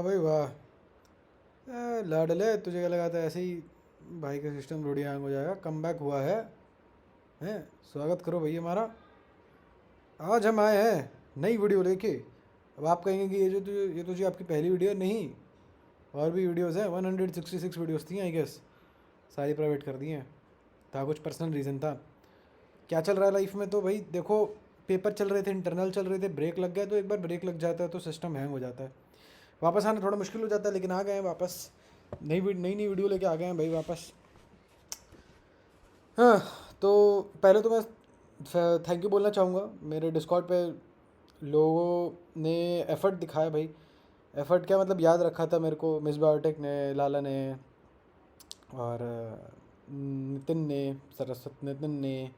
भाई वाह। लाडले तुझे क्या लगा था ऐसे ही भाई का सिस्टम थोड़ी हैंग हो जाएगा। कम बैक हुआ है। हैं, स्वागत करो भाई हमारा। आज हम आए हैं नई वीडियो लेके। अब आप कहेंगे कि ये तो जी आपकी पहली वीडियो है। नहीं, और भी वीडियोस हैं। 166 वीडियोस थी आई गेस, सारी प्राइवेट कर दी हैं। था कुछ पर्सनल रीज़न था। क्या चल रहा है लाइफ में तो भाई देखो, पेपर चल रहे थे, इंटरनल चल रहे थे, ब्रेक लग गया। तो एक बार ब्रेक लग जाता है तो सिस्टम हैंग हो जाता है। वापस आना थोड़ा मुश्किल हो जाता है, लेकिन आ गए हैं वापस। नई नई नई वीडियो लेके आ गए हैं भाई वापस। हाँ, तो पहले तो मैं थैंक यू बोलना चाहूँगा। मेरे डिस्कॉर्ड पे लोगों ने एफ़र्ट दिखाया भाई। एफ़र्ट क्या मतलब, याद रखा था मेरे को मिस बायोटेक ने, लाला ने, और नितिन ने, सरस्वत नितिन ने,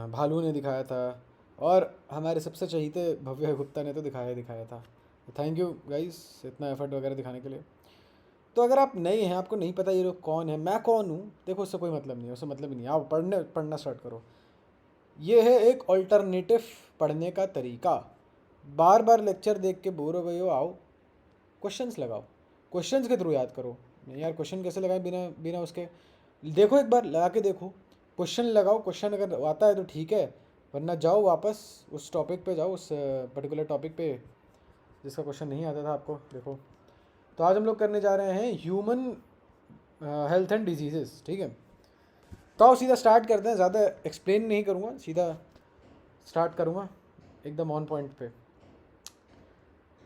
भालू ने दिखाया था, और हमारे सबसे चहीते भव्य गुप्ता ने तो दिखाया ही दिखाया था। थैंक यू गाइस इतना एफ़र्ट वगैरह दिखाने के लिए। तो अगर आप नए हैं, आपको नहीं पता ये लोग कौन है, मैं कौन हूँ, देखो उससे कोई मतलब नहीं है, उससे मतलब ही नहीं है। आप पढ़ना स्टार्ट करो। ये है एक अल्टरनेटिव पढ़ने का तरीका। बार बार लेक्चर देख के बोर हो गए हो, आओ क्वेश्चंस लगाओ, क्वेश्चंस के थ्रू याद करो। नहीं यार, क्वेश्चन कैसे लगाए बिना बिना उसके? देखो, एक बार लगा के देखो, क्वेश्चन लगाओ। क्वेश्चन अगर आता है तो ठीक है, वरना जाओ वापस उस टॉपिक पे जाओ, उस पर्टिकुलर टॉपिक पे जिसका क्वेश्चन नहीं आता था आपको। देखो, तो आज हम लोग करने जा रहे हैं ह्यूमन हेल्थ एंड डिजीजेस, ठीक है। तो आओ सीधा स्टार्ट करते हैं। ज़्यादा एक्सप्लेन नहीं करूँगा, सीधा स्टार्ट करूँगा एकदम ऑन पॉइंट पे।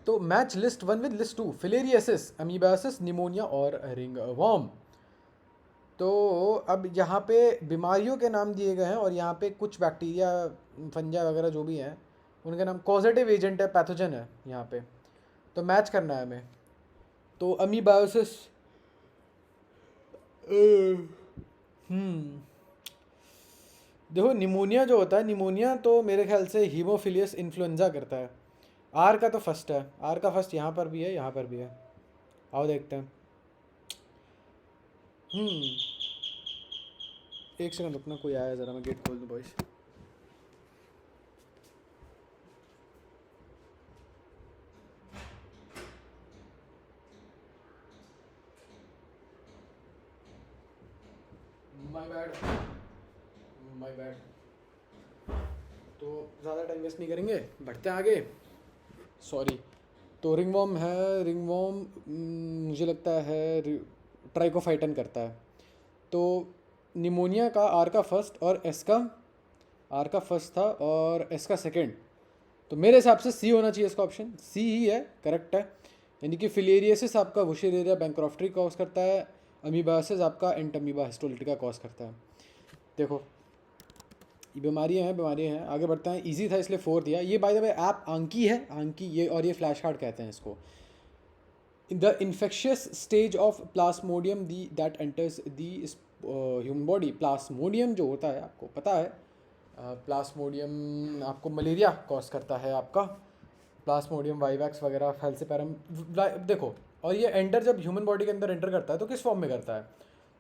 तो match list 1 with list 2, filariasis, amoebiasis, pneumonia और रिंग वॉर्म। तो अब यहाँ पे बीमारियों के नाम दिए गए हैं, और यहाँ पे कुछ बैक्टीरिया, फंजा वगैरह जो भी हैं, उनके नाम कॉजेटिव एजेंट है, पैथोजन है यहाँ पे। तो मैच करना है हमें। तो अमीबायोसिस, हम्म देखो, निमोनिया जो होता है, निमोनिया तो मेरे ख्याल से हीमोफिलियस इन्फ्लुएंजा करता है। आर का तो फर्स्ट है, आर का फर्स्ट यहाँ पर भी है, यहाँ पर भी है। आओ देखते हैं। हम्म एक सेकंड रुकना, कोई आया, ज़रा मैं गेट खोल दूँ boys. My bad, my bad. तो ज़्यादा टाइम वेस्ट नहीं करेंगे, बढ़ते हैं आगे। सॉरी। तो रिंगवॉर्म है, रिंगवॉर्म मुझे लगता है ट्राइकोफाइटन करता है। तो निमोनिया का आर का फर्स्ट और एस का, आर का फर्स्ट था और एस का सेकंड। तो मेरे हिसाब से सी होना चाहिए इसका ऑप्शन। सी ही है, करेक्ट है। यानी कि फिलेरियसिस आपका वुशेरेरिया बैंक्रॉफ्टरी कॉज करता है, अमीबासिस आपका एंटमीबा हिस्टोलिटिका कॉज करता है। देखो, ये बीमारियाँ हैं। आगे बढ़ते हैं। इजी था इसलिए 4 दिया। ये बाय द वे ऐप आंकी है, आंकी ये, और ये फ्लैश कार्ड कहते हैं इसको। The infectious stage of plasmodium the that enters the human body. Plasmodium जो होता है आपको पता है, प्लास्मोडियम आपको मलेरिया कॉज करता है आपका। प्लास्मोडियम वाइवैक्स वगैरह, फैल्सिपेरम। देखो, और ये एंटर जब ह्यूमन बॉडी के अंदर एंटर करता है तो किस फॉर्म में करता है?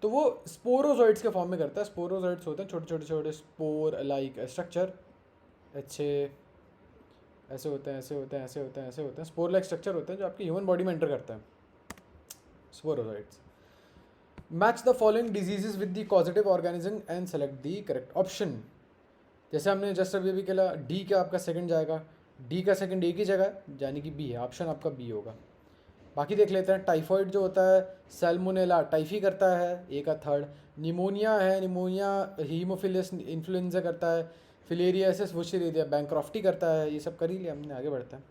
तो वो स्पोरोजोइड्स के फॉर्म में करता है। स्पोरोजोइड्स होते हैं छोटे छोटे छोटे स्पोर लाइक स्ट्रक्चर। अच्छे, ऐसे होते हैं, ऐसे होते हैं, ऐसे होते हैं, ऐसे होते हैं, स्पोर लाइक स्ट्रक्चर होते हैं जो आपकी ह्यूमन बॉडी में एंटर करते हैं, sporozoites. Match the following diseases with the causative organism and select the correct option. जैसे हमने जस्ट अभी अभी केला, डी का आपका सेकंड जाएगा, डी का सेकंड ए की जगह, यानी कि बी है, ऑप्शन आपका बी होगा। बाकी देख लेते हैं। टाइफॉइड जो होता है, सैल्मोनेला टाइफी करता है, ए का थर्ड। निमोनिया है, निमोनिया हीमोफिलियस इन्फ्लुएंजा करता है। फिलेरियासिस वुशेरिया बैंक्रॉफ्टी करता है। ये सब कर ही लिया हमने, आगे बढ़ते हैं।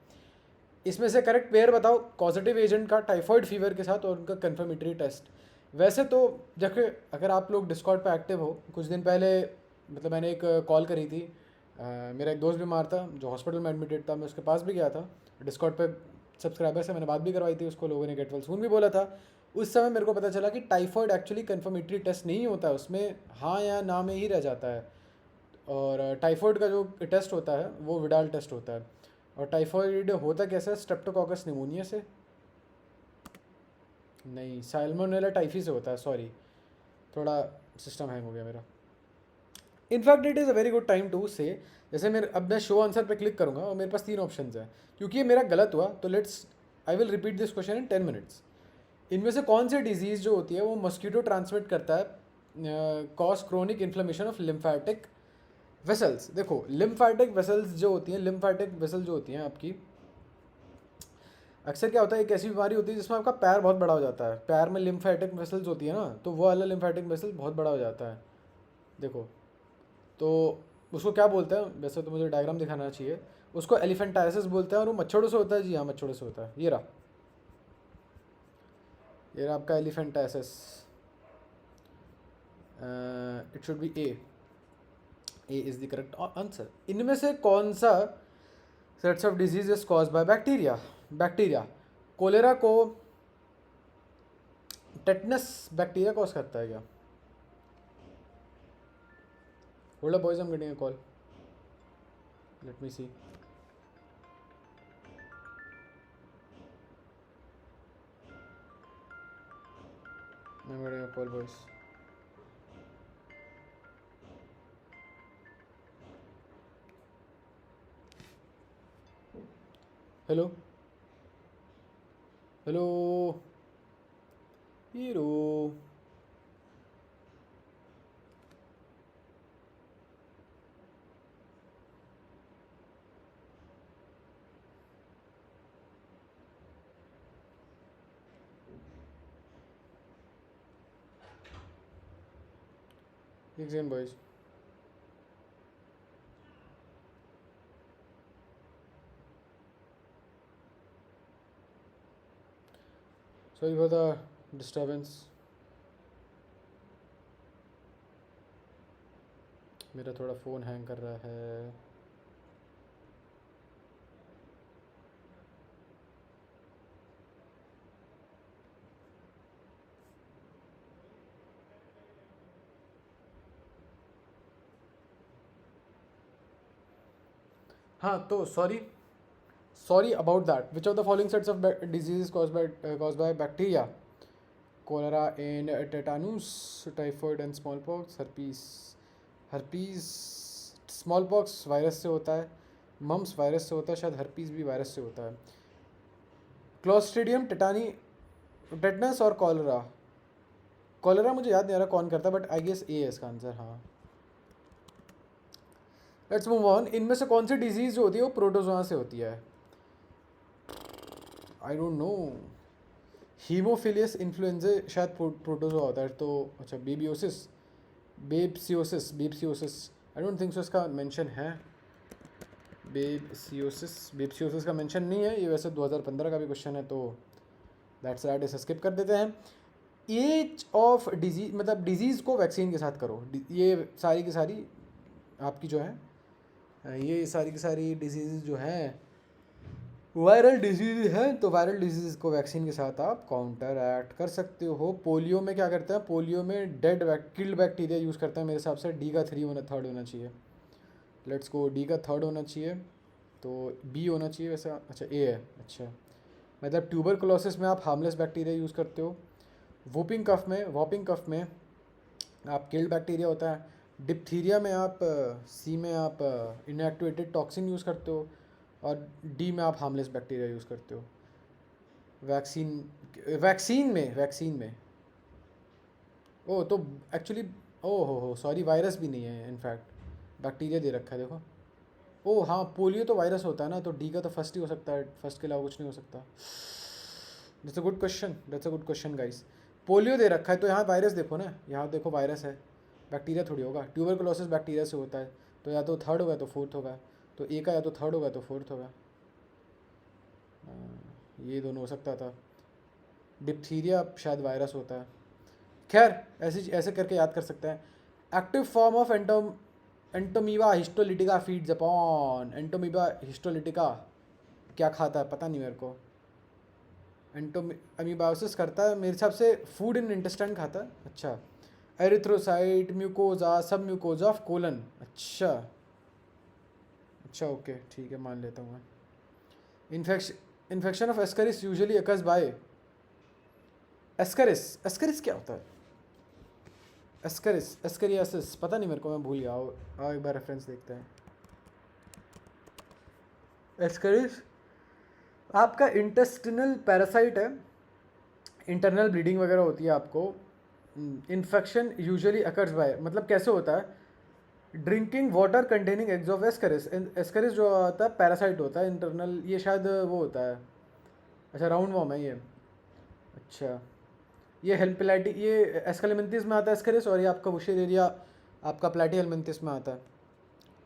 इसमें से करेक्ट पेयर बताओ पॉजिटिव एजेंट का टाइफॉइड फीवर के साथ और उनका कन्फर्मेटरी टेस्ट। वैसे तो देखो, अगर आप लोग डिस्कॉर्ड पे एक्टिव हो, कुछ दिन पहले मतलब मैंने एक कॉल करी थी। मेरा एक दोस्त बीमार था जो हॉस्पिटल में एडमिटेड था, मैं उसके पास भी गया था। डिस्कॉर्ड पे सब्सक्राइबर से मैंने बात भी करवाई थी उसको, लोगों ने गेट वेल सून भी बोला था। उस समय मेरे को पता चला कि टाइफॉइड एक्चुअली कन्फर्मेटरी टेस्ट नहीं होता है, उसमें हाँ या ना में ही रह जाता है। और टाइफॉइड का जो टेस्ट होता है वो विडाल टेस्ट होता है। और टाइफॉइड होता कैसे है? स्ट्रेप्टोकॉकस निमोनिया से? नहीं, सैल्मोनेला टाइफी से होता है। सॉरी, थोड़ा सिस्टम हैंग हो गया मेरा। In fact it is a very good time to से, जैसे मेरे अब मैं शो आंसर पे क्लिक करूँगा और मेरे पास 3 ऑप्शन है। क्योंकि ये मेरा गलत हुआ तो let's, I will repeat this question in 10 minutes. इनमें से कौन सी डिजीज़ जो होती है वो मस्कीटो ट्रांसमिट करता है, cause chronic inflammation of lymphatic vessels. देखो लिम्फेटिक वेसल्स जो होती हैं, लिम्फेटिक वेसल जो होती हैं आपकी, अक्सर क्या होता है, एक ऐसी बीमारी होती है जिसमें आपका पैर बहुत बड़ा हो जाता है, पैर में लिम्फेटिक वेसल्स होती है ना, तो वो वाला लिम्फेटिक वेसल बहुत बड़ा हो जाता है। देखो तो उसको क्या बोलते हैं, वैसे तो मुझे डायग्राम दिखाना चाहिए, उसको एलिफेंटाइसिस बोलते हैं, और वो मच्छरों से होता है। जी हाँ, मच्छरों से होता है। ये रहा आपका elephantiasis. It should be a is the correct answer. इनमें से कौन सा sets of disease is cause by bacteria? Bacteria, cholera को टेटनस बैक्टीरिया कॉज करता है क्या? Hold up boys, I am getting a call, let me see. I am getting a call boys. Hello hello hero. Exam boys, sorry for the disturbance. मेरा थोड़ा phone hang कर रहा है। हाँ तो sorry about that. Which of the following sets of disease cause by bacteria? cholera and tetanus, typhoid and smallpox, herpes smallpox virus से होता है, मम्स वायरस से होता है, शायद herpes भी वायरस से होता है। क्लोस्ट्रीडियम, टेटनस और कॉलरा मुझे याद नहीं आ रहा कौन करता, बट आई गेस ए है इसका आंसर। हाँ, लेट्स मूव ऑन। इनमें से कौन सी डिजीज जो होती है वो प्रोटोजोआ से होती है? I don't know. Haemophilus influenza शायद प्रोटोजोआ होता है, तो अच्छा बेबसियोसिस आई डोंट थिंक सो इसका मेंशन है। बेबसियोसिस का मेंशन नहीं है। ये वैसे 2015 का भी क्वेश्चन है, तो दैट्स दैट, इसे स्किप कर देते हैं। एज ऑफ डिजीज, मतलब डिजीज़ को वैक्सीन के साथ करो। ये सारी की सारी आपकी जो है, ये सारी की सारी डिजीज़ जो हैं वायरल डिजीज़ है, तो वायरल डिजीज़ को वैक्सीन के साथ आप काउंटर एक्ट कर सकते हो। पोलियो में क्या करते हैं? पोलियो में किल्ड बैक्टीरिया यूज़ करते हैं। मेरे हिसाब से डी का थर्ड होना चाहिए। लेट्स गो, डी का थर्ड होना चाहिए, तो बी होना चाहिए वैसे। अच्छा, ए है। अच्छा, मतलब ट्यूबरकुलोसिस में आप हार्मलेस बैक्टीरिया यूज़ करते हो। वॉपिंग कफ में आप किल्ड बैक्टीरिया होता है। डिप्थीरिया में आप सी में आप इनएक्टिवेटेड टॉक्सिन यूज़ करते हो, और डी में आप हार्मलेस बैक्टीरिया यूज़ करते हो। वैक्सीन में ओ तो एक्चुअली, ओ हो सॉरी, वायरस भी नहीं है इनफैक्ट, बैक्टीरिया दे रखा है देखो। ओ हाँ, पोलियो तो वायरस होता है ना, तो डी का तो फर्स्ट ही हो सकता है, फर्स्ट के अलावा कुछ नहीं हो सकता। That's a good question guys. Polio दे रखा है तो यहाँ वायरस देखो ना, यहाँ देखो वायरस है, बैक्टीरिया थोड़ी होगा। ट्यूबरकुलोसिस बैक्टीरिया से होता है, तो या तो थर्ड होगा तो फोर्थ होगा, तो ए का या तो थर्ड होगा तो फोर्थ होगा। ये दोनों हो सकता था। डिप्थीरिया शायद वायरस होता है। खैर, ऐसे करके याद कर सकते हैं। Active form of Entamoeba histolytica feeds upon. Entamoeba histolytica क्या खाता है पता नहीं मेरे को। अमीबायोसिस करता है मेरे हिसाब से, फूड इन इंटेस्टाइन खाता है। अच्छा, एरिथ्रोसाइट, म्यूकोजा, सब म्यूकोजा ऑफ कोलन। अच्छा अच्छा, ओके ठीक है, मान लेता हूँ मैं। Infection of Ascaris usually occurs by. Ascaris क्या होता है? एस्करियासिस पता नहीं मेरे को, मैं भूल गया। आओ एक बार रेफरेंस देखते हैं। एस्करिस आपका इंटेस्टिनल पैरासाइट है, इंटरनल ब्लीडिंग वगैरह होती है आपको। इन्फेक्शन यूजुअली अकर्स बाय, मतलब कैसे होता है, drinking water containing eggs of Ascaris. Ascaris जो होता है पैरासाइट होता है इंटरनल, ये शायद वो होता है। अच्छा राउंड वॉर्म है ये। अच्छा ये हेल्पेलाइटी, ये एस्केलेमेंथिस में आता है एस्करिस, और ये आपका वुशेरेरिया आपका प्लैटीहेल्मिन्थिस में आता है।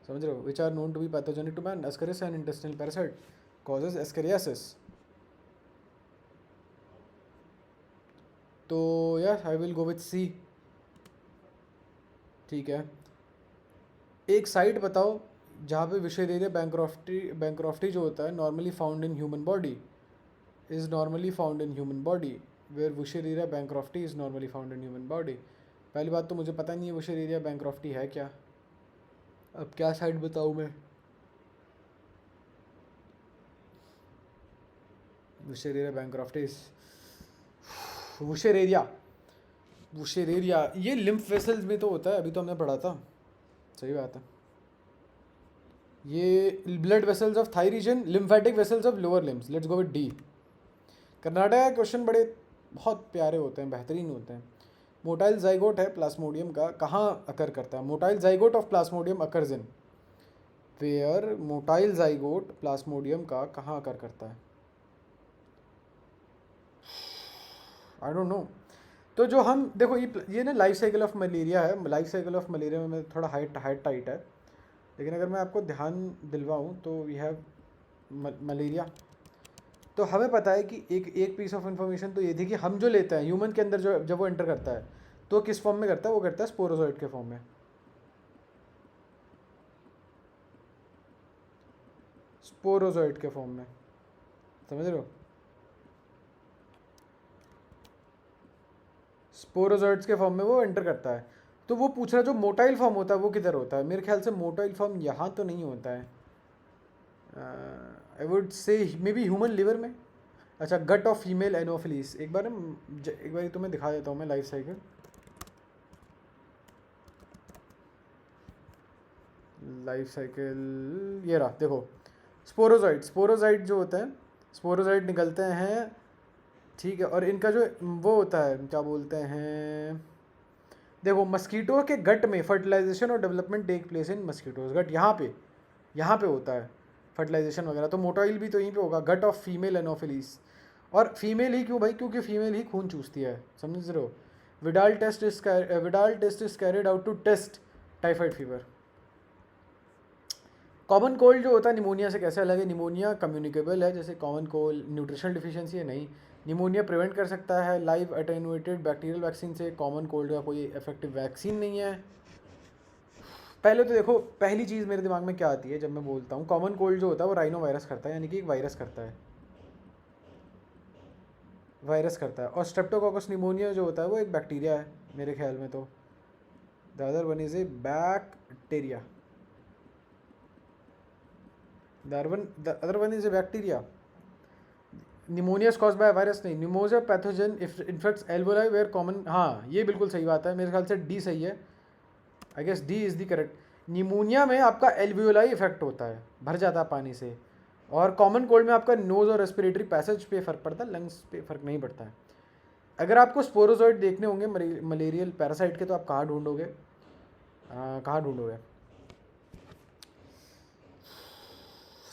समझ रहे हो, which are known to be pathogenic to man. Ascaris and intestinal parasite causes ascariasis. तो यार I will go with C. ठीक है, एक साइट बताओ जहाँ पे विशेरेरिया बैंक्रॉफ्टी जो होता है normally found in human body, is normally found in human body, where wuchereria bancrofti is normally found in human body. पहली बात तो मुझे पता नहीं है विशेरेरिया बैंक्रॉफ्टी है क्या, अब क्या साइट बताऊँ मैं। विशेरेरिया बैंक्रॉफ्टिस, वुशेरेरिया, वुशेरेरिया ये लिम्फ वेसल्स में तो होता है, अभी तो हमने पढ़ा था। सही बात है, ये blood vessels of thigh region, lymphatic vessels of lower limbs. Let's go with D. Karnataka के क्वेश्चन बड़े बहुत प्यारे होते हैं, बेहतरीन होते हैं। मोटाइल जाइगोट है प्लाज्मोडियम का, कहाँ अकर करता है। Motile zygote of plasmodium occurs in where, motile zygote plasmodium का कहाँ अकर करता है, आई डोंट नो। तो जो हम देखो ये ना लाइफ साइकिल ऑफ मलेरिया है। लाइफ साइकिल ऑफ मलेरिया में थोड़ा हाइट टाइट है, लेकिन अगर मैं आपको ध्यान दिलवाऊँ तो वी हैव मलेरिया। तो हमें पता है कि एक पीस ऑफ इन्फॉर्मेशन तो ये थी कि हम जो लेते हैं ह्यूमन के अंदर, जो जब वो एंटर करता है तो किस फॉर्म में करता है, वो करता है स्पोरोजोइड के फॉर्म में। स्पोरोजोइड के फॉर्म में, समझ रहे हो, स्पोरोजोइड्स के फॉर्म में वो एंटर करता है। तो वो पूछ रहा है जो मोटाइल फॉर्म होता है वो किधर होता है। मेरे ख्याल से मोटाइल फॉर्म यहाँ तो नहीं होता है, I would say may be human liver में। अच्छा, गट ऑफ फीमेल एनोफिलीस, एक बार तुम्हें दिखा देता हूँ मैं लाइफ साइकिल। लाइफ साइकिल ये रहा, देखो स्पोरोजाइट जो होते हैं, स्पोरोजाइट निकलते हैं, ठीक है। और इनका जो वो होता है क्या बोलते हैं, देखो मस्कीटो के गट में फर्टिलाइजेशन और development take place in mosquitoes gut, यहाँ पे होता है फर्टिलाइजेशन वगैरह। तो मोटाइल भी तो यहीं पे होगा, गट ऑफ फीमेल एनोफिलीस। और फीमेल ही क्यों भाई, क्योंकि फीमेल ही खून चूसती है, समझ रहे हो। Widal test is carried out to test typhoid fever. Common cold जो होता है निमोनिया से कैसे अलग है। निमोनिया कम्युनिकेबल है, जैसे कॉमन कोल्ड न्यूट्रिशनल डिफिशियंसी है नहीं। निमोनिया प्रिवेंट कर सकता है लाइव अटेनुएटेड बैक्टीरियल वैक्सीन से। कॉमन कोल्ड का कोई इफेक्टिव वैक्सीन नहीं है। पहले तो देखो, पहली चीज़ मेरे दिमाग में क्या आती है जब मैं बोलता हूँ कॉमन कोल्ड जो होता है वो राइनो वायरस करता है, यानी कि एक वायरस करता है, और स्ट्रेप्टोकोकस निमोनिया जो होता है वो एक बैक्टीरिया है मेरे ख्याल में। तो the other one is a bacteria, the other one is a bacteria. Pneumonia cause by virus नहीं, pneumonia pathogen infects alveoli where common. हाँ ये बिल्कुल सही बात है, मेरे ख्याल से डी सही है। I guess D is the correct. Pneumonia में आपका एल्वियोलाई इफेक्ट होता है, भर जाता है पानी से। और कॉमन कोल्ड में आपका नोज़ और रेस्पिरेटरी पैसेज पे फ़र्क पड़ता है, लंग्स पे फ़र्क नहीं पड़ता है। अगर आपको स्पोरोजोइड देखने होंगे मलेरियल पैरासाइट के, तो आप कहाँ ढूंढोगे,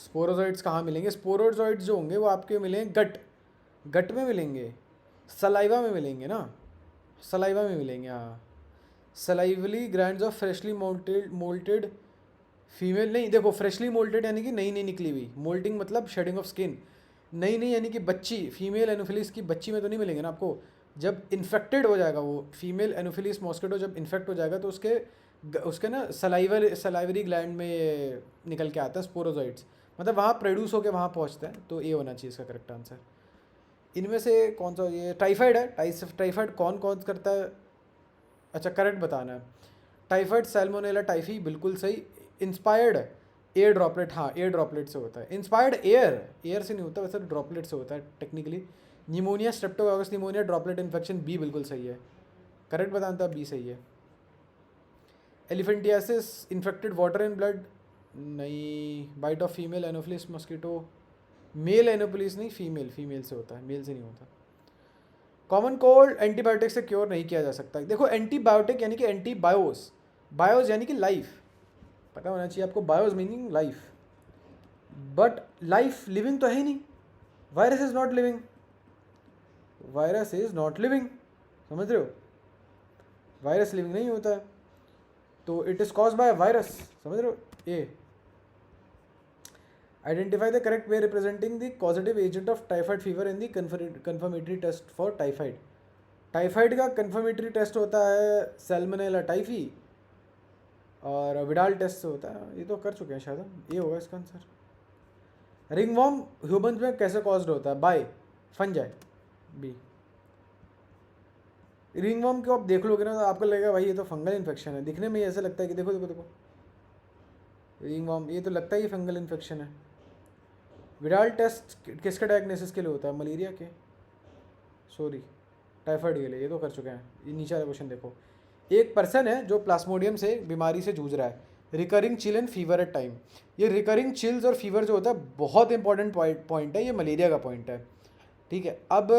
स्पोरोजोइड्स कहाँ मिलेंगे। स्पोरोजोइड्स जो होंगे वो आपके मिलेंगे गट में मिलेंगे, सलाइवा में मिलेंगे ना, सलाइवा में मिलेंगे हाँ। सलाइवली ग्रैंड्स ऑफ फ्रेशली मोल्टेड फीमेल, नहीं देखो फ्रेशली मोल्टेड यानी कि नई नई निकली हुई, मोल्टिंग मतलब शेडिंग ऑफ स्किन, नई नई यानी कि बच्ची। फीमेल एनोफिलिस की बच्ची में तो नहीं मिलेंगे ना आपको। जब इन्फेक्टेड हो जाएगा वो फीमेल एनोफिलिस मॉस्किटो, जब इन्फेक्ट हो जाएगा तो उसके ना सलाइवरी ग्लैंड में निकल के आता है स्पोरोजोइड्स, मतलब वहाँ प्रोड्यूस होकर वहाँ पहुँचता है। तो ये होना चाहिए इसका करेक्ट आंसर। इनमें से कौन सा, ये टाइफाइड है। टाइफाइड कौन कौन करता है, अच्छा करेक्ट बताना है। टाइफाइड सैल्मोनेला टाइफी, बिल्कुल सही। इंस्पायर्ड एयर ड्रॉपलेट, हाँ एयर ड्रॉपलेट से होता है। इंस्पायर्ड एयर से नहीं होता, वैसे ड्रॉपलेट से होता है technically. Pneumonia streptococcus pneumonia droplet infection, B बिल्कुल सही है, करेक्ट बताना था, बी सही है। Elephantiasis infected water in blood, नहीं। Bite of female anopheles mosquito, male anopheles नहीं, फीमेल, फीमेल से होता है, मेल से नहीं होता। कॉमन कोल्ड एंटीबायोटिक से क्योर नहीं किया जा सकता। देखो एंटीबायोटिक यानी कि एंटीबायोस, बायोस यानी कि लाइफ, पता होना चाहिए आपको, bios meaning life, but life living तो है ही नहीं, virus is not living, virus is not living, समझ रहे हो, वायरस लिविंग नहीं होता है, तो it is cause by virus, समझ रहे हो। A identify the correct way representing the causative agent of typhoid fever in the confirmatory test for typhoid. Typhoid का कन्फर्मेटरी टेस्ट होता है सैल्मोनेला टाइफी, और विडाल टेस्ट से होता है, ये तो कर चुके हैं शायद हम, ये होगा इसका आंसर। रिंगवॉर्म ह्यूमंस में कैसे कॉज्ड होता है, बाय फंजाई, बी। रिंगवॉर्म को आप देख लोगे ना तो आपको लगेगा भाई ये तो फंगल इन्फेक्शन है, दिखने में ही ऐसा लगता है कि देखो देखो देखो रिंगवॉर्म, ये तो लगता है ये फंगल इन्फेक्शन है। विडाल टेस्ट किसके डायग्नोसिस के लिए होता है, मलेरिया के, सॉरी टाइफाइड के लिए, ये तो कर चुके हैं। ये नीचे वाला क्वेश्चन देखो, एक पर्सन है जो प्लाज्मोडियम से बीमारी से जूझ रहा है, recurring chill and fever at time. ये रिकरिंग चिल्स और फीवर जो होता है बहुत इंपॉर्टेंट पॉइंट है, ये मलेरिया का पॉइंट है, ठीक है। अब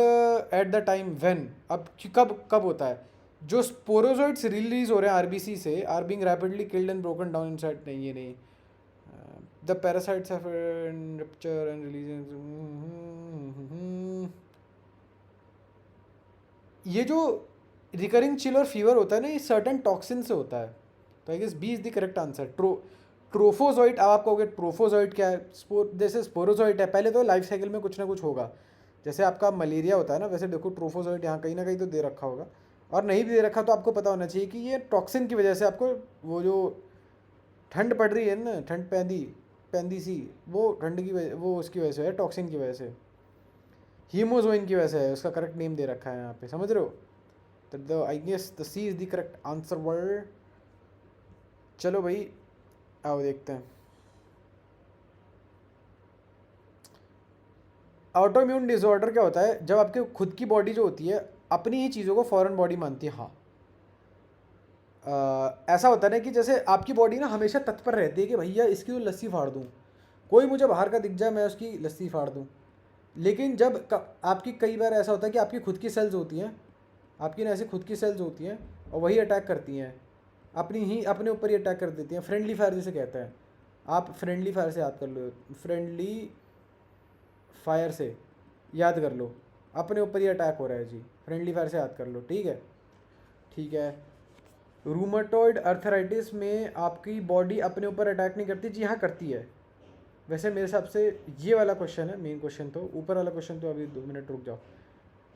एट द टाइम व्हेन, अब कब कब होता है, जो स्पोरोजोइड्स रिलीज हो रहे हैं आरबीसी से are being rapidly killed and broken down inside, नहीं ये नहीं, the parasites have rupture and releasing, ये जो रिकरिंग चिल और फीवर होता है ना, ये सर्टन टॉक्सिन से होता है, तो I guess B is the correct answer. Trophozoite, अब आप कहोगे ट्रोफोजोइट क्या है, जैसे स्पोरोजोइट है, पहले तो लाइफ साइकिल में कुछ ना कुछ होगा, जैसे आपका मलेरिया होता है ना, वैसे देखो ट्रोफोजोइट यहाँ कहीं ना कहीं तो दे रखा होगा, और नहीं भी दे रखा तो आपको पता होना चाहिए कि ये टॉक्सिन की वजह से आपको, वो जो ठंड पड़ रही है ना, ठंड पैंदी पैंदी सी, वो ठंड की वजह, वो उसकी वजह से है, टॉक्सिन की वजह से, हीमोजोइन की वजह से है, उसका करेक्ट नेम दे रखा है यहाँ पे, समझ रहे हो। तो I guess the C is the correct answer word. चलो भाई आओ देखते हैं। ऑटोइम्यून डिसऑर्डर क्या होता है, जब आपके खुद की बॉडी जो होती है अपनी ही चीज़ों को फॉरेन बॉडी मानती है, हाँ। ऐसा होता है ना कि जैसे आपकी बॉडी ना हमेशा तत्पर रहती है कि भैया इसकी तो लस्सी फाड़ दूँ, कोई मुझे बाहर का दिख जाए मैं उसकी लस्सी फाड़ दूँ। लेकिन जब आपकी कई बार ऐसा होता है कि आपकी खुद की सेल्स होती हैं, आपकी ना ऐसी खुद की सेल्स होती हैं और वही अटैक करती हैं, अपनी ही अपने ऊपर ही अटैक कर देती हैं, फ्रेंडली फायर जिसे कहते हैं। आप फ्रेंडली फायर से याद कर लो, फ्रेंडली फायर से याद कर लो, अपने ऊपर ही अटैक हो रहा है जी, फ्रेंडली फायर से याद कर लो, ठीक है, ठीक है। रूमेटॉइड अर्थराइटिस में आपकी बॉडी अपने ऊपर अटैक नहीं करती, जी हाँ करती है। वैसे मेरे हिसाब से ये वाला क्वेश्चन है मेन क्वेश्चन, तो ऊपर वाला क्वेश्चन तो अभी 2 मिनट रुक जाओ।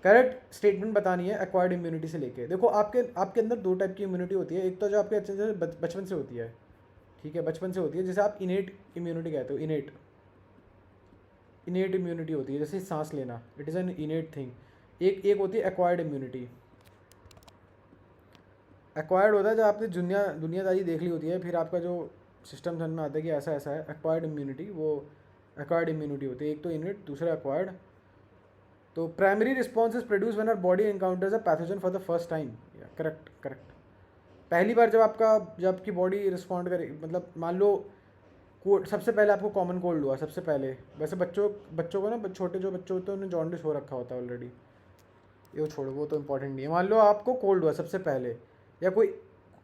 करेक्ट स्टेटमेंट बतानी है एक्वायर्ड इम्यूनिटी से लेके। देखो आपके आपके अंदर दो टाइप की इम्यूनिटी होती है, एक तो जो आपके अच्छे से बचपन से होती है, ठीक है, बचपन से होती है, जैसे आप इनेट इम्यूनिटी कहते हो, इनेट इनेट इम्यूनिटी होती है, जैसे सांस लेना, इट इज़ एन इनेट थिंग। एक होती है एक्वायर्ड इम्यूनिटी। एक्वायर्ड होता है जब आपने दुनियादारी देख ली होती है, फिर आपका जो सिस्टम समझ में आता है कि ऐसा ऐसा है, एक्वायर्ड इम्यूनिटी, वो एक्वायर्ड इम्यूनिटी होती है। एक तो इनेट, दूसरा एक्वायर्ड। तो primary response is produce when our body encounters a pathogen for the first time. Correct correct. पहली बार जब आपकी बॉडी रिस्पॉन्ड करे, मतलब मान लो सबसे पहले आपको कॉमन कोल्ड हुआ सबसे पहले, वैसे बच्चों बच्चों को ना, छोटे जो बच्चे होते हैं उन्हें जॉन्डिस हो रखा होता है ऑलरेडी, ये छोड़ो वो तो इंपॉर्टेंट नहीं है। मान लो आपको कोल्ड हुआ सबसे पहले, या कोई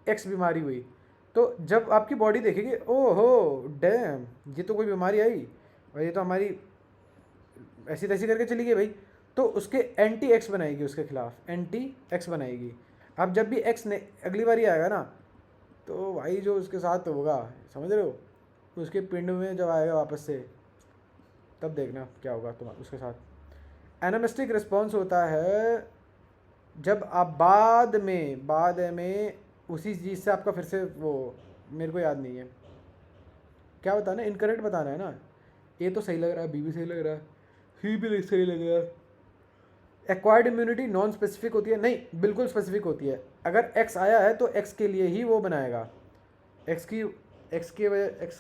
एक्स बीमारी हुई, तो जब आपकी बॉडी देखेगी ओहो डैम ये तो कोई बीमारी आई और ये तो हमारी ऐसी तैसी करके चली गई भाई, तो उसके एंटी एक्स बनाएगी, उसके खिलाफ एंटी एक्स बनाएगी। अब जब भी एक्स ने अगली बार आएगा ना, तो भाई जो उसके साथ होगा, समझ रहे हो, उसके पिंड में जब आएगा वापस से, तब देखना क्या होगा तुम उसके साथ। एनामिस्टिक रिस्पॉन्स होता है जब आप बाद में उसी चीज़ से आपका फिर से वो, मेरे को याद नहीं है क्या बताना, इनकरेक्ट बताना है ना। ए तो सही लग रहा है, बी भी सही लग रहा है, सी भी सही लग रहा है। एक्वायर्ड इम्यूनिटी नॉन स्पेसिफिक होती है, नहीं बिल्कुल स्पेसिफिक होती है। अगर एक्स आया है तो एक्स के लिए ही वो बनाएगा, एक्स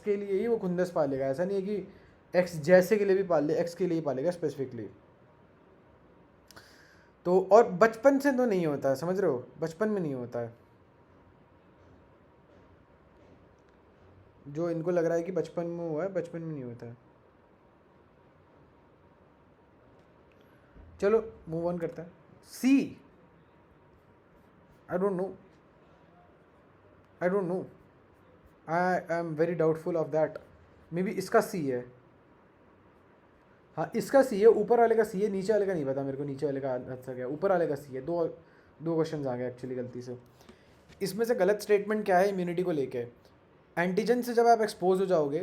के लिए ही वो खुंदस पालेगा, ऐसा नहीं है कि एक्स जैसे के लिए भी पाल ले, एक्स के लिए ही पालेगा स्पेसिफिकली। तो और बचपन से तो नहीं होता है, समझ रहे हो, बचपन में नहीं होता है। जो इनको लग रहा है कि बचपन में हुआ है, बचपन में नहीं होता है। चलो मूव ऑन करते हैं. C, I don't know, I don't know, I am very doubtful of that. Maybe इसका सी है. हाँ इसका सी है, ऊपर वाले का सी है, नीचे वाले का नहीं पता मेरे को. नीचे वाले का आंसर क्या है, ऊपर वाले का सी है. दो दो क्वेश्चन आ गए एक्चुअली गलती से. इसमें से गलत स्टेटमेंट क्या है इम्यूनिटी को लेके. एंटीजन से जब आप एक्सपोज हो जाओगे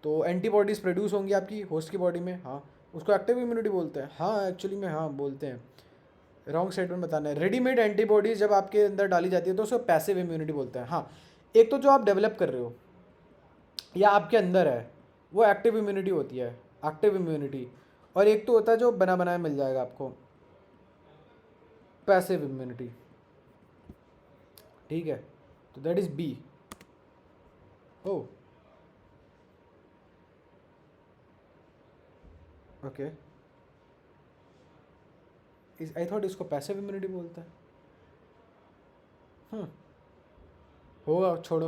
तो एंटीबॉडीज़ प्रोड्यूस होंगी आपकी होस्ट की बॉडी में. हाँ उसको एक्टिव इम्यूनिटी बोलते हैं. हाँ एक्चुअली में हाँ बोलते हैं. रॉन्ग स्टेटमेंट बताना है. रेडीमेड एंटीबॉडीज जब आपके अंदर डाली जाती है तो उसको पैसिव इम्यूनिटी बोलते हैं. हाँ एक तो जो आप डेवलप कर रहे हो या आपके अंदर है वो एक्टिव इम्यूनिटी होती है, एक्टिव इम्यूनिटी. और एक तो होता है जो बना बनाया मिल जाएगा आपको, पैसिव इम्यूनिटी. ठीक है तो that is B. Oh okay, I thought इसको पैसिव इम्यूनिटी बोलता है. होगा छोड़ो.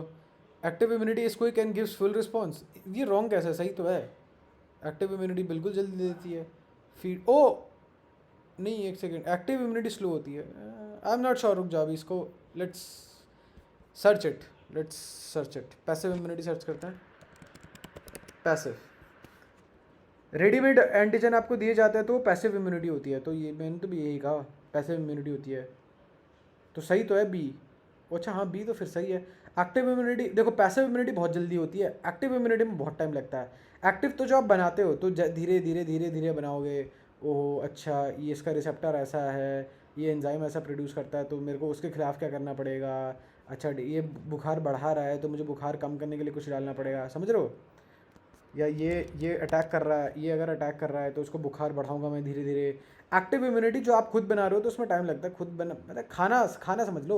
Active immunity is quick and gives full response. ये रॉन्ग कैसे, सही तो है. एक्टिव इम्यूनिटी बिल्कुल जल्दी देती है. फीड ओ नहीं एक सेकेंड, एक्टिव इम्यूनिटी स्लो होती है. आई एम नॉट श्योर, रुक जा अभी इसको. Let's search it, let's search it. Passive immunity search करते हैं. पैसिव रेडीमेड एंटीजन आपको दिए जाते हैं तो पैसिव इम्यूनिटी होती है. तो ये मैंने तो भी यही कहा, पैसिव इम्यूनिटी होती है. तो सही तो है बी. अच्छा हाँ बी तो फिर सही है. एक्टिव इम्यूनिटी देखो, पैसिव इम्यूनिटी बहुत जल्दी होती है, एक्टिव इम्यूनिटी में बहुत टाइम लगता है. एक्टिव तो जो आप बनाते हो तो धीरे धीरे धीरे धीरे बनाओगे. ओहो अच्छा ये इसका रिसेप्टर ऐसा है, ये एंजाइम ऐसा प्रोड्यूस करता है तो मेरे को उसके खिलाफ क्या करना पड़ेगा. अच्छा ये बुखार बढ़ा रहा है तो मुझे बुखार कम करने के लिए कुछ डालना पड़ेगा. समझ रहे हो. या ये अटैक कर रहा है, ये अगर अटैक कर रहा है तो उसको बुखार बढ़ाऊंगा मैं धीरे धीरे. एक्टिव इम्यूनिटी जो आप खुद बना रहे हो तो उसमें टाइम लगता है. खुद बना मतलब खाना खाना समझ लो.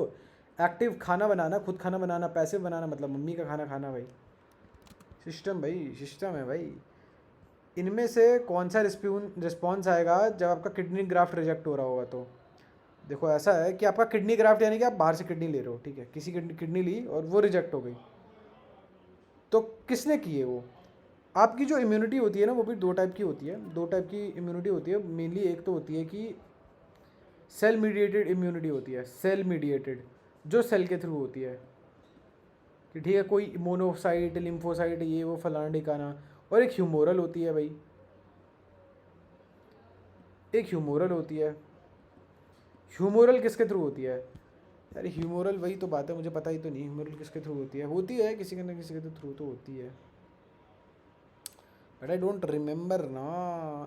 एक्टिव खाना बनाना, खुद खाना बनाना. पैसिव बनाना मतलब मम्मी का खाना खाना. भाई सिस्टम, भाई सिस्टम है भाई. इनमें से कौन सा रिस्पॉन्स आएगा जब आपका किडनी ग्राफ्ट रिजेक्ट हो रहा होगा. तो देखो ऐसा है कि आपका किडनी ग्राफ्ट यानी कि आप बाहर से किडनी ले रहे हो. ठीक है, किसी किडनी ली और वो रिजेक्ट हो गई तो किसने की है वो. आपकी जो इम्यूनिटी होती है ना वो भी दो टाइप की होती है. दो टाइप की इम्यूनिटी होती है मेनली. एक तो होती है कि सेल मीडिएटेड इम्यूनिटी होती है. सेल मीडिएटेड जो सेल के थ्रू होती है कि ठीक है कोई मोनोसाइट लिम्फोसाइट ये वो फलाना ठिकाना. और एक ह्यूमोरल होती है भाई, एक ह्यूमोरल होती है. ह्यूमोरल किसके थ्रू होती है. अरे ह्यूमोरल वही तो बात है, मुझे पता ही तो नहीं ह्यूमोरल किसके थ्रू होती है. होती है किसी के ना किसी के थ्रू तो होती है. बट आई डोंट रिमेंबर ना,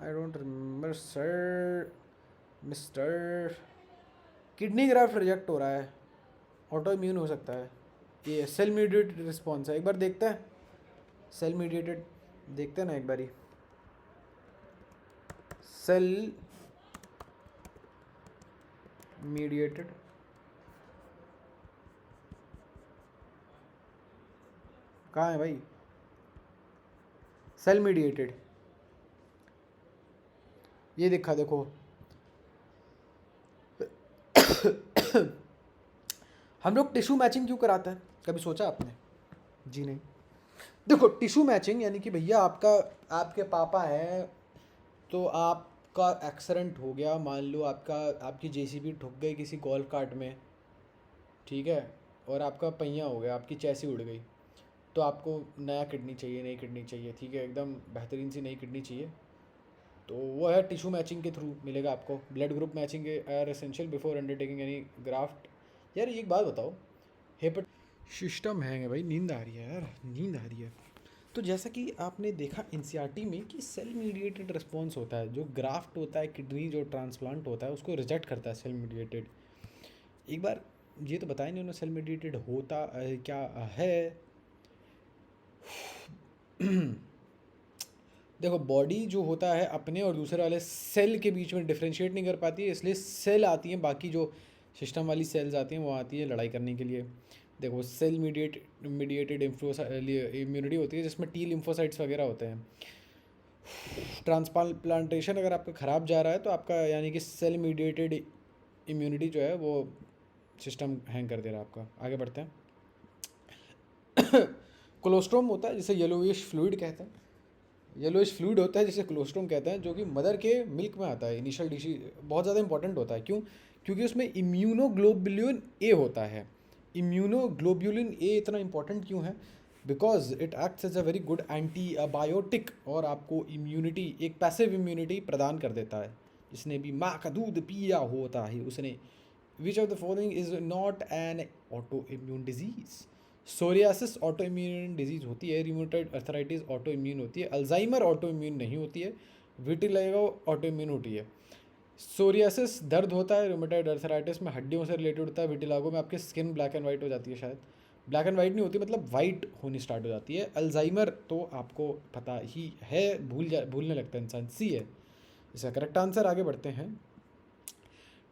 I don't remember sir. Mister kidney graft reject हो रहा है, ऑटो इम्यून हो सकता है. ये सेल मीडिएटेड रिस्पॉन्स है. एक बार देखते हैं सेल मीडिएटेड, देखते हैं ना एक बारी. सेल मीडिएटेड कहाँ है भाई. सेल मीडिएटेड ये दिखा देखो. हम लोग टिश्यू मैचिंग क्यों कराते हैं, कभी सोचा आपने. जी नहीं. देखो टिश्यू मैचिंग यानी कि भैया आपका, आपके पापा हैं तो आपका एक्सीडेंट हो गया. मान लो आपकी जेसीबी ठुक गई किसी गोल्फ कार्ट में. ठीक है, और आपका पहिया हो गया, आपकी चैसी उड़ गई. तो आपको नया किडनी चाहिए, नई किडनी चाहिए. ठीक है, एकदम बेहतरीन सी नई किडनी चाहिए. तो वो है टिश्यू मैचिंग के थ्रू मिलेगा आपको. Blood group matching are essential before undertaking any graft. यार एक बात बताओ, हेपेट सिस्टम है भाई. नींद आ रही है यार, नींद आ रही है. तो जैसा कि आपने देखा एनसीईआरटी में कि सेल मीडिएटेड रिस्पॉन्स होता है. जो ग्राफ्ट होता है, किडनी जो ट्रांसप्लांट होता है उसको रिजेक्ट करता है सेल मीडिएटेड. एक बार ये तो बताया नहीं उन्होंने सेल मीडिएटेड होता क्या है. देखो बॉडी जो होता है अपने और दूसरे वाले सेल के बीच में डिफ्रेंशिएट नहीं कर पाती है, इसलिए सेल आती हैं. बाकी जो सिस्टम वाली सेल्स आती हैं वो आती है लड़ाई करने के लिए. देखो सेल मीडिएटेड इम्यूनिटी होती है जिसमें टी लिम्फोसाइट्स वगैरह होते हैं. ट्रांसप्लांटेशन अगर आपका ख़राब जा रहा है तो आपका यानी कि सेल मीडिएटेड इम्यूनिटी जो है वो सिस्टम हैंग कर दे रहा है आपका. आगे बढ़ते हैं. कोलोस्ट्रोम होता है जिसे येलोइश फ्लूइड कहते हैं. येलोइश फ्लूइड होता है जिसे कोलोस्ट्रम कहते हैं, जो कि मदर के मिल्क में आता है। इनिशियल डिशी बहुत ज़्यादा इंपॉर्टेंट होता है। क्यों? क्योंकि उसमें इम्यूनोग्लोबुलिन ए होता है। इम्यूनोग्लोबुलिन ए इतना इंपॉर्टेंट क्यों है? Because it acts as a very good antibiotic, और आपको इम्यूनिटी, एक पैसिव इम्यूनिटी प्रदान कर देता है। जिसने भी माँ का दूध पिया होता है उसने। विच of the following is not an auto immune disease? Psoriasis auto immune disease होती है। रिमोटेड अर्थराइटिस ऑटो इम्यून होती है। अल्जाइमर ऑटो इम्यून नहीं होती है। विटिलिगो ऑटो इम्यून होती है। सोरियासिस दर्द होता है। रिमोटेड अर्थराइटिस में हड्डियों से रिलेटेड होता है। विटिलिगो में आपकी स्किन ब्लैक एंड वाइट हो जाती है, शायद ब्लैक एंड वाइट नहीं होती, मतलब वाइट होनी स्टार्ट हो जाती है। अल्जाइमर तो आपको पता ही है, भूलने लगता है इंसान। सी है इसका करेक्ट आंसर। आगे बढ़ते हैं।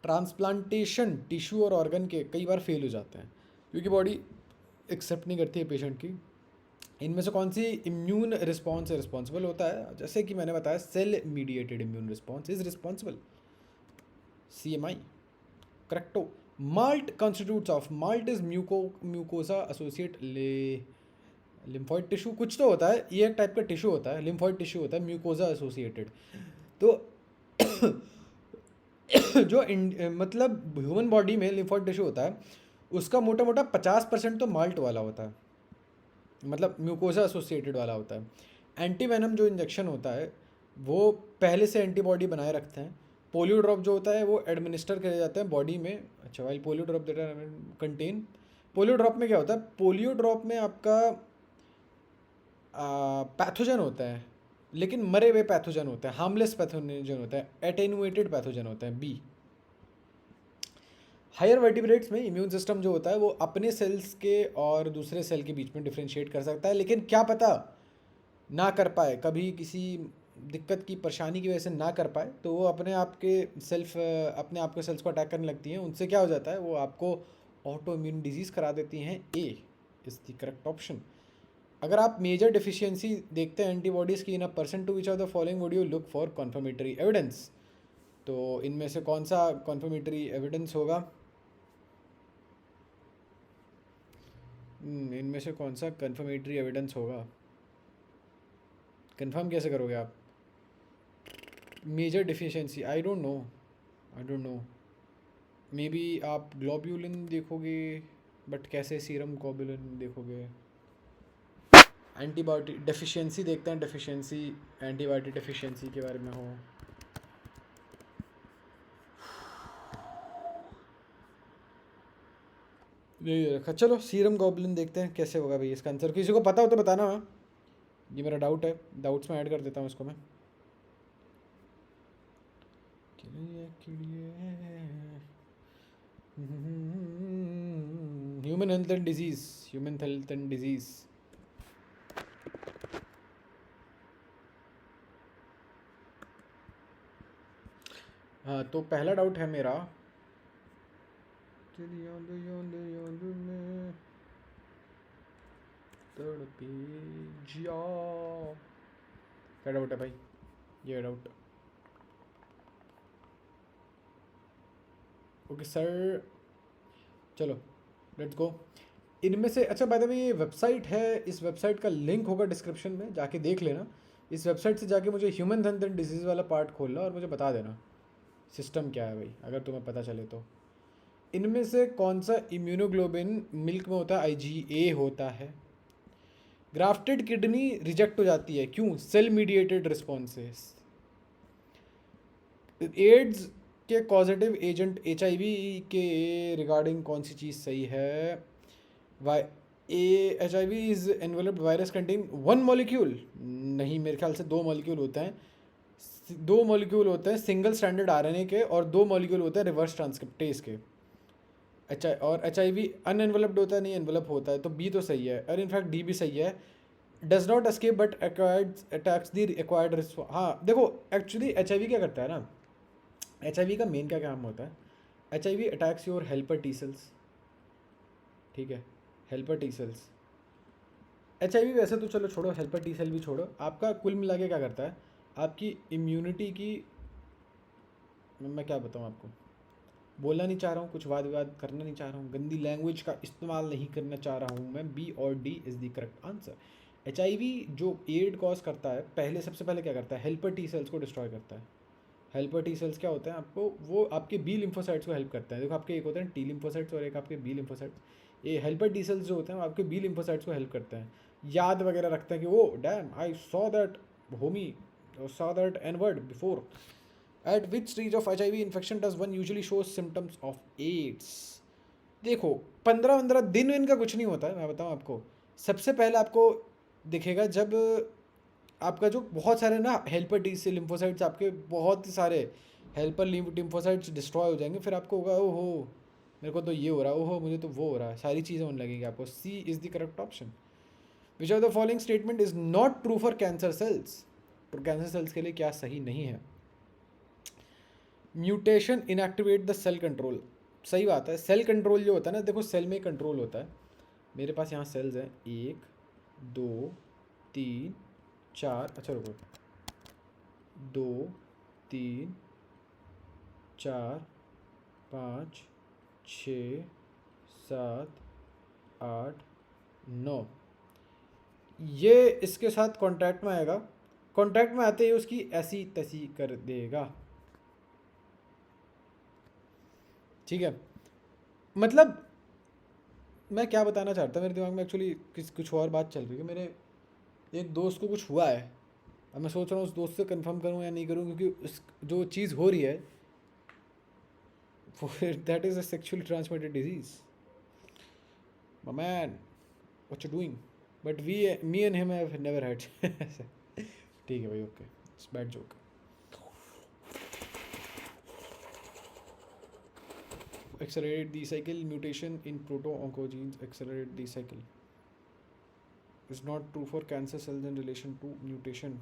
ट्रांसप्लांटेशन टिश्यू और ऑर्गन के कई बार फेल हो जाते हैं क्योंकि बॉडी एक्सेप्ट नहीं करती है पेशेंट की। इनमें से कौन सी इम्यून रिस्पॉन्स रिस्पॉन्सिबल होता है? जैसे कि मैंने बताया, cell mediated immune response is responsible. CMI करेक्टो। MALT constitutes of, MALT is mucosa associate lymphoid tissue, कुछ तो होता है, ये एक टाइप का टिश्यू होता है, लिम्फॉइड टिश्यू होता है, म्यूकोसा एसोसिएटेड। तो जो मतलब ह्यूमन बॉडी में लिम्फॉइड टिश्यू होता है, उसका मोटा मोटा 50% तो माल्ट वाला होता है, मतलब म्यूकोसा एसोसिएटेड वाला होता है। एंटीवेनम जो इंजेक्शन होता है वो पहले से एंटीबॉडी बनाए रखते हैं। पोलियो ड्रॉप जो होता है वो एडमिनिस्टर करे जाते हैं बॉडी में। अच्छा, वाइल पोलियो ड्रॉप देता कंटेन, पोलियो ड्रॉप में क्या होता है? पोलियो ड्रॉप में आपका पैथोजन होता है, लेकिन मरे हुए पैथोजन होता है, हार्मलेस पैथोजन होता है, एटेनुएटेड पैथोजन होता है। बी। हायर वर्टिब्रेट्स में इम्यून सिस्टम जो होता है वो अपने सेल्स के और दूसरे सेल के बीच में डिफ्रेंशिएट कर सकता है, लेकिन क्या पता ना कर पाए, कभी किसी दिक्कत की परेशानी की वजह से ना कर पाए, तो वो अपने आप के सेल्स को अटैक करने लगती हैं। उनसे क्या हो जाता है? वो आपको ऑटो इम्यून डिजीज़ करा देती हैं। A is the correct option. अगर आप मेजर डिफिशियंसी देखते हैं एंटीबॉडीज़ की in a person, to which of the following would you look for confirmatory evidence? तो इनमें से कौन सा कन्फर्मेटरी एविडेंस होगा? इनमें से कौन सा कन्फर्मेटरी एविडेंस होगा? कंफर्म कैसे करोगे आप? Major deficiency, I don't know. Maybe आप ग्लोब्यूलिन देखोगे, बट कैसे सीरम ग्लोब्यूलिन देखोगे? एंटीबायोटिक डेफिशिएंसी देखते हैं, डेफिशिएंसी एंटीबायोटिक डेफिशिएंसी के बारे में हो। यही रखा। चलो सीरम ग्लोब्यूलिन देखते हैं कैसे होगा भाई इसका आंसर। किसी को पता हो तो बताना। ये मेरा डाउट है, डाउट्स में ऐड कर देता हूँ इसको मैं। Human health and disease. हाँ, तो पहला डाउट है मेरा, क्या डाउट है भाई? ये डाउट। ओके सर, चलो लेट्स गो। इनमें से, अच्छा बाय द वे, ये वेबसाइट है, इस वेबसाइट का लिंक होगा डिस्क्रिप्शन में, जाके देख लेना। इस वेबसाइट से जाके मुझे ह्यूमन हेल्थ एंड डिजीज़ वाला पार्ट खोलना और मुझे बता देना सिस्टम क्या है भाई, अगर तुम्हें पता चले तो। इनमें से कौन सा इम्यूनोग्लोबिन मिल्क में होता है? IgA होता है। ग्राफ्टेड किडनी रिजेक्ट हो जाती है, क्यों? Cell mediated responses. एड्स के कॉजेटिव एजेंट HIV के रिगार्डिंग कौन सी चीज़ सही है? HIV is enveloped virus contain one molecule? नहीं, मेरे ख्याल से 2 मॉलिक्यूल होते हैं। 2 मॉलिक्यूल होते हैं सिंगल स्टैंडर्ड RNA के, और 2 मॉलिक्यूल होते हैं रिवर्स ट्रांसक्रिप्टेज के। और HIV अनएनवेलप्ड होता है, नहीं एनवेलप होता है, तो B तो सही है, और इनफैक्ट D भी सही है। Does not escape but attacks the acquired response. हाँ देखो, एक्चुअली HIV क्या करता है ना, HIV का मेन क्या काम होता है? HIV attacks your helper T cells, ठीक है, हेल्पर टी सेल्स। HIV वैसे तो चलो छोड़ो, हेल्पर टी सेल भी छोड़ो, आपका कुल मिला के क्या करता है? आपकी इम्यूनिटी की, मैं क्या बताऊँ आपको, बोलना नहीं चाह रहा हूँ, कुछ वाद विवाद करना नहीं चाह रहा हूँ, गंदी लैंग्वेज का इस्तेमाल नहीं करना चाह रहा हूँ मैं। B और D is the correct answer. HIV जो एड कॉज करता है, पहले सबसे पहले क्या करता है, हेल्पर टी सेल्स को डिस्ट्रॉय करता है। हेल्पर टी सेल्स क्या होते हैं आपको, वो आपके बी लिम्फोसाइट्स को हेल्प करते हैं। देखो आपके एक होते हैं टी लिम्फोसाइट्स और एक आपके बी लिम्फोसाइट्स। ये हेल्पर टी सेल्स जो होते हैं वो आपके बी लिम्फोसाइट्स को हेल्प करते हैं, याद वगैरह रखते हैं कि वो damn I saw that homie, saw that N word before. At which stage of HIV infection does one usually show symptoms of AIDS. देखो 15-15 दिन इनका कुछ नहीं होता है, मैं बताऊँ आपको। सबसे पहले आपको दिखेगा जब आपका जो बहुत सारे ना हेल्पर टी से लिम्फोसाइट्स, आपके बहुत सारे हेल्पर लिम्फोसाइट्स डिस्ट्रॉय हो जाएंगे, फिर आपको होगा ओहो मेरे को तो ये हो रहा है, ओहो मुझे तो वो हो रहा है, सारी चीज़ें होने लगेंगी आपको। C is the correct option. Which of the following statement is not true for cancer cells. तो कैंसर सेल्स के लिए क्या सही नहीं है? Mutation inactivate the cell control. सही बात है, सेल कंट्रोल जो होता है ना, देखो सेल में कंट्रोल होता है। मेरे पास यहाँ सेल्स हैं 1 2 3 4, अच्छा रुको, 2 3 4 5 6 7 8 9, ये इसके साथ कांटेक्ट में आएगा। कांटेक्ट में आते ही उसकी ऐसी तैसी कर देगा, ठीक है। मतलब मैं क्या बताना चाहता, मेरे दिमाग में एक्चुअली कुछ और बात चल रही है। मेरे एक दोस्त को कुछ हुआ है, अब मैं सोच रहा हूँ उस दोस्त से कंफर्म करूँ या नहीं करूँ, क्योंकि उस जो चीज़ हो रही है that is a sexually transmitted disease. My man, what you doing? But me and him have never had. ठीक है भाई, okay, it's bad joke. Accelerate the cycle, mutation in proto-oncogenes accelerate the cycle. Is not true for cancer cells in relation to mutation.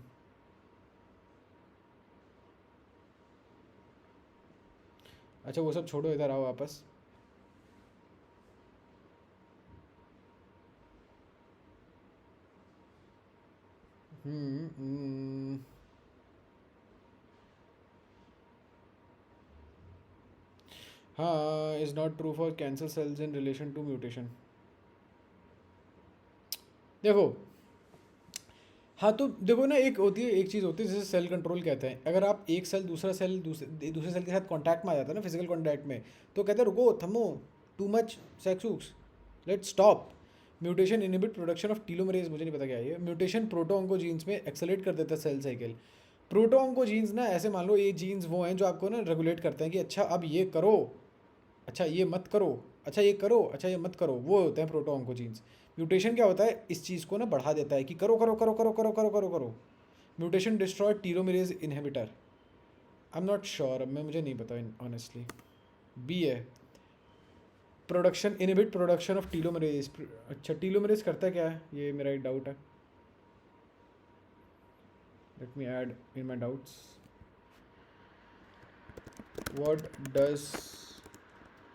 अच्छा वो सब छोड़ो, इधर आओ वापस। हाँ, is not true for cancer cells in relation to mutation. देखो हाँ, तो देखो ना, एक होती है, एक चीज़ होती है जिसे सेल कंट्रोल कहते हैं। अगर आप एक सेल दूसरे सेल के साथ कांटेक्ट में आ जाता है ना, फिजिकल कांटेक्ट में, तो कहते हैं रुको थमो, टू मच सेक्सूक्स, let's stop. Mutation inhibit production of telomerase, मुझे नहीं पता क्या है ये। म्यूटेशन प्रोटो ऑन्कोजीन्स में एक्सेलरेट कर देता है सेल साइकिल। प्रोटो ऑन्कोजीन्स ना, ऐसे मान लो ये जीन्स वो हैं जो आपको ना रेगुलेट करते हैं कि अच्छा अब ये करो, अच्छा ये मत करो, अच्छा ये करो, अच्छा ये मत करो, वो होते हैं प्रोटो ऑन्कोजीन्स। म्यूटेशन क्या होता है, इस चीज़ को ना बढ़ा देता है कि करो करो करो करो करो करो करो करो। Mutation destroy telomerase inhibitor. I am not sure, अब मैं मुझे नहीं पता ऑनेस्टली। बी है, production inhibit production of telomerase. अच्छा टीलोमेरेज करता है क्या है, ये मेरा एक डाउट है। Let me add in my doubts.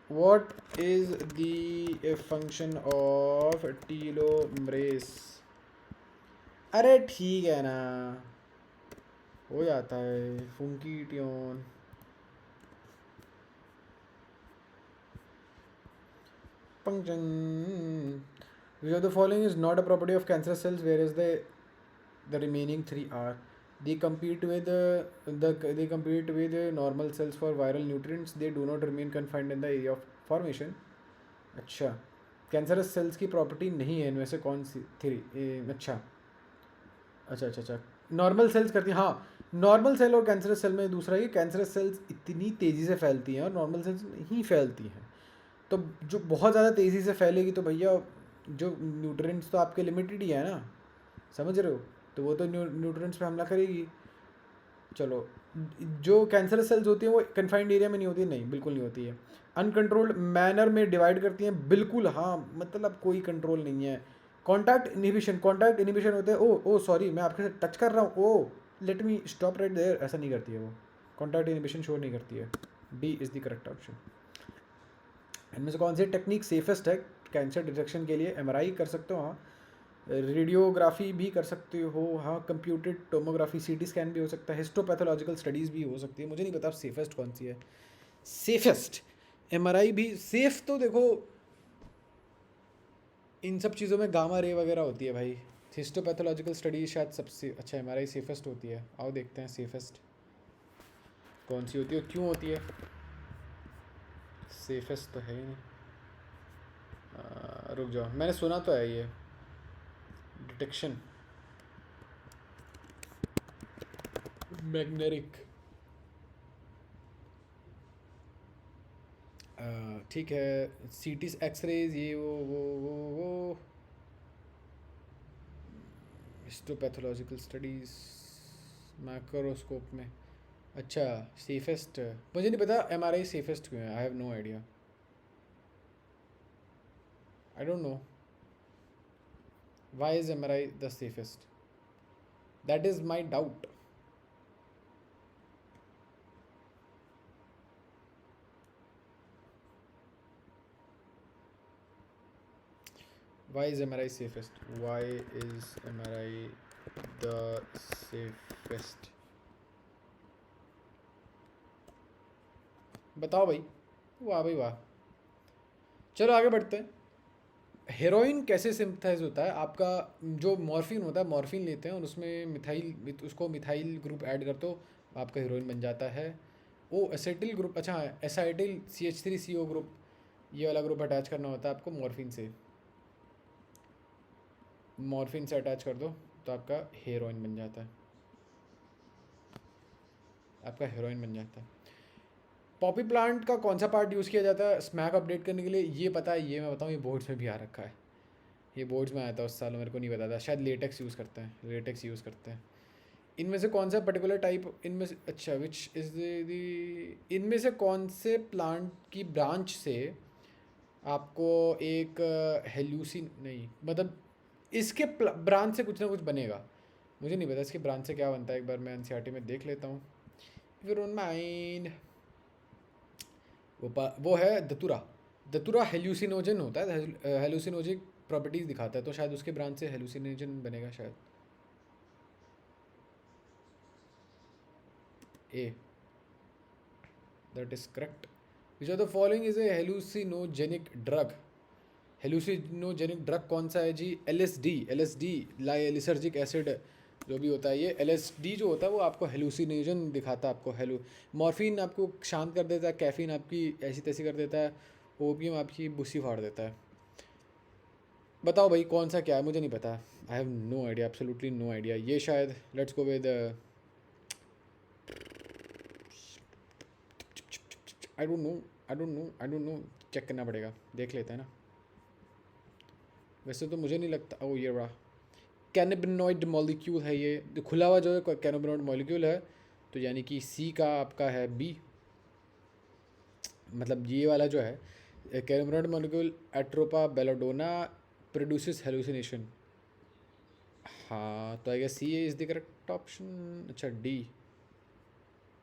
what is the function of telomerase? अरे ठीक है ना, हो जाता है funky tune. function which of the following is not a property of cancer cells, whereas the remaining three are? They compete with normal cells for viral nutrients. They do not remain confined in the area of formation. अच्छा, cancerous cells की property नहीं है इनमें से कौन सी three? अच्छा अच्छा अच्छा अच्छा, नॉर्मल सेल्स करती हैं। हाँ, नॉर्मल सेल और कैंसरस सेल में दूसरा, ये कैंसरस सेल्स इतनी तेज़ी से फैलती हैं और नॉर्मल सेल्स नहीं फैलती हैं। तो जो बहुत ज़्यादा तेज़ी से फैलेगी तो भैया जो न्यूट्रिएंट्स तो आपके लिमिटेड ही है ना, समझ रहे हो, तो वो तो न्यूट्रिएंट्स पे हमला करेगी। चलो, जो कैंसरस सेल्स होती हैं वो कन्फाइंड एरिया में नहीं होती, नहीं बिल्कुल नहीं होती है। अनकंट्रोल्ड मैनर में डिवाइड करती हैं, बिल्कुल हाँ, मतलब कोई कंट्रोल नहीं है। कॉन्टैक्ट इनहिबिशन होते हैं, ओ सॉरी मैं आपके साथ टच कर रहा हूँ, oh let me stop right there, ऐसा नहीं करती है वो। कॉन्टैक्ट इनहिबिशन शो नहीं करती है। D is the correct option. इनमें से कौन सी टेक्निक सेफेस्ट है कैंसर डिटेक्शन के लिए? एमआरआई कर सकते हो, हाँ, रेडियोग्राफी भी कर सकते हो, हाँ, कंप्यूटेड टोमोग्राफी, सीटी स्कैन भी हो सकता है, हिस्टोपैथोलॉजिकल स्टडीज़ भी हो सकती है। मुझे नहीं पता सेफेस्ट कौन सी है। सेफेस्ट एमआरआई भी सेफ, तो देखो इन सब चीज़ों में गामा रे वगैरह होती है भाई, हिस्टोपैथोलॉजिकल स्टडी शायद सबसे अच्छा एमआरआई सेफेस्ट होती है। आओ देखते हैं सेफेस्ट कौन सी होती है, क्यों होती है। सेफेस्ट तो है ही नहीं। रुक जाओ, मैंने सुना तो है ये डिटेक्शन मैग्नेटिक। ठीक है, सीटी एक्सरेज ये वो हिस्टोपैथोलॉजिकल स्टडीज़ माइक्रोस्कोप में। अच्छा, सेफेस्ट मुझे नहीं पता एमआरआई सेफेस्ट क्यों है। I have no idea, I don't know why is MRI the safest, that is my doubt. Why is MRI safest? Why is MRI the safest? बताओ भाई, वाह भाई वाह। चलो आगे बढ़ते हैं। हेरोइन कैसे सिंथेसाइज होता है? आपका जो मॉर्फिन होता है, मॉर्फिन लेते हैं और उसमें मिथाइल, उसको मिथाइल ग्रुप ऐड कर दो, आपका हेरोइन बन जाता है। ओ एसेटिल ग्रुप, अच्छा एसाइटिल CH3CO ग्रुप, ये वाला ग्रुप अटैच करना होता है आपको मॉर्फिन से। मॉर्फिन से अटैच कर दो तो आपका हेरोइन बन जाता है, आपका हेरोइन बन जाता है। पॉपी प्लांट का कौन सा पार्ट यूज़ किया जाता है स्मैक अपडेट करने के लिए? ये पता है, ये मैं बताऊँ, ये बोर्ड्स में भी आ रखा है। ये बोर्ड्स में आया था उस साल, मेरे को नहीं पता था। शायद लेटेक्स यूज़ करते हैं, लेटेक्स यूज़ करते हैं। इनमें से कौन सा पर्टिकुलर टाइप, इनमें से अच्छा विच इज़ द, इनमें से कौन से प्लांट की ब्रांच से आपको एक हेल्यूसिन नहीं, मतलब इसके ब्रांच से कुछ ना कुछ बनेगा। मुझे नहीं पता इसके ब्रांच से क्या बनता है, एक बार मैं एनसीईआरटी में देख लेता हूँ इफ यू डोंट माइंड। वो है दतुरा। दतुरा हेल्यूसिनोजन होता है, हेल्यूसिनोजिक प्रॉपर्टीज़ दिखाता है, तो शायद उसके ब्रांच से हेल्यूसिनोजन बनेगा शायद। A, that is correct. Which of the following is a hallucinogenic drug? Hallucinogenic drug कौन सा है जी? LSD। LSD लाइलिसर्जिक एसिड जो भी होता है, ये LSD जो होता है वो आपको हेलुसिनेजन दिखाता है आपको। मॉर्फिन आपको शांत कर देता है, कैफीन आपकी ऐसी तैसी कर देता है, ओपियम आपकी बुस्सी फाड़ देता है। बताओ भाई कौन सा क्या है, मुझे नहीं पता। I have no idea, absolutely no idea. ये शायद let's go with, I don't know, I don't know, I don't know. Check करना पड़ेगा, देख लेते हैं ना। वैसे तो मुझे नहीं लगता। ओ ये रहा, कैनाबिनॉइड मॉलिक्यूल है ये, जो खुला हुआ जो है कैनाबिनॉइड मॉलिक्यूल है, तो यानी कि सी का आपका है बी। मतलब ये वाला जो है cannabinoid molecule Atropa belladonna produces hallucination. हाँ तो I guess C is the correct option. अच्छा डी,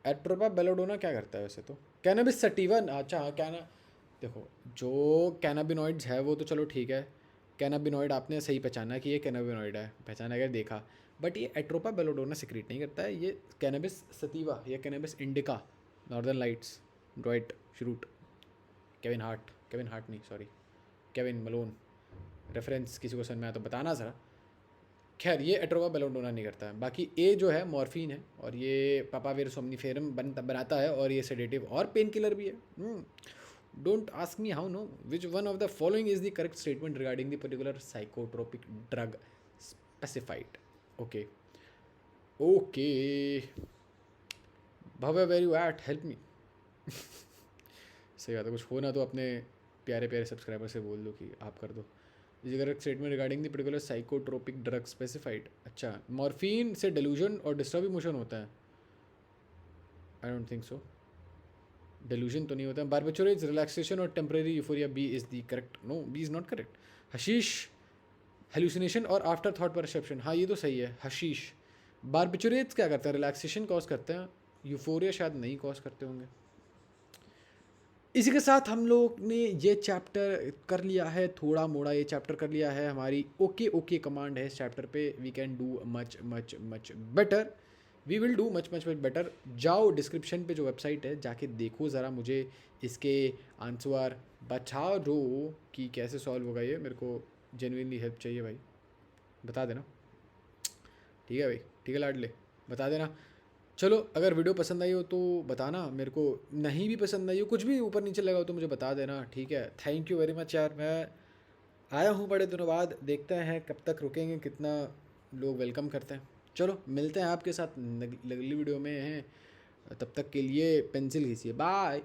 एट्रोपा बेलाडोना क्या करता है वैसे तो? Cannabis sativa. अच्छा हाँ कैना, देखो जो कैनाबिनॉइड्स है वो तो चलो ठीक है, कैनाबिनॉइड आपने सही पहचाना कि ये कैनाबिनॉइड है, पहचाना अगर देखा, बट ये एट्रोपा बेलोडोना सिक्रीट नहीं करता है, ये कैनाबिस सतीवा या कैनाबिस इंडिका, नॉर्दर्न लाइट्स, ड्राइट श्रूट, केविन हार्ट नहीं सॉरी, केविन मलोन। रेफरेंस किसी को समझ में आया तो बताना ज़रा। खैर ये एट्रोपा बेलोडोना नहीं करता है। बाकी ए जो है मॉर्फिन है, और ये पापावेर सोमनीफेरम बनाता है, और ये सेडेटिव और पेन किलर भी है। Don't ask me how no. Which one of the following is the correct statement regarding the particular psychotropic drug specified? Okay. Okay. Bhavya, where you at? Help me. सही बात है, कुछ हो ना तो अपने प्यारे प्यारे सब्सक्राइबर से बोल दो कि आप कर दो। Is correct statement regarding the particular psychotropic drug specified. अच्छा, मॉर्फिन से डेलूजन और डिस्टर्ब इमोशन होता है? I don't think so, delusion तो नहीं होता। बारबेचुरेट्स रिलैक्सेशन और temporary euphoria, B is the correct. No, B is not correct. Hashish hallucination और आफ्टर थॉट परसेप्शन, हाँ ये तो सही है हशीश। बारबेचुरेट्स क्या करते हैं? रिलैक्सेशन कॉज करते हैं, यूफोरिया शायद नहीं कॉज करते होंगे। इसी के साथ हम लोग ने ये चैप्टर कर लिया है, थोड़ा मोड़ा ये चैप्टर कर लिया है। हमारी ओके ओके कमांड है इस चैप्टर पे, we can do much much much better, we will do much much much better. जाओ डिस्क्रिप्शन पे जो वेबसाइट है जाके देखो ज़रा, मुझे इसके आंसर बता दो कि कैसे सॉल्व होगा ये। मेरे को जेन्युइनली हेल्प चाहिए भाई, बता देना। ठीक है भाई, ठीक है लाडले, बता देना। चलो अगर वीडियो पसंद आई हो तो बताना मेरे को, नहीं भी पसंद आई हो, कुछ भी ऊपर नीचे लगा हो तो मुझे बता देना, ठीक है। थैंक यू वेरी मच यार, मैं आया हूँ बड़े दिनों बाद, देखते हैं कब तक रुकेंगे, कितना लोग वेलकम करते हैं। चलो मिलते हैं आपके साथ अगली वीडियो में हैं, तब तक के लिए पेंसिल घिसिए, बाय।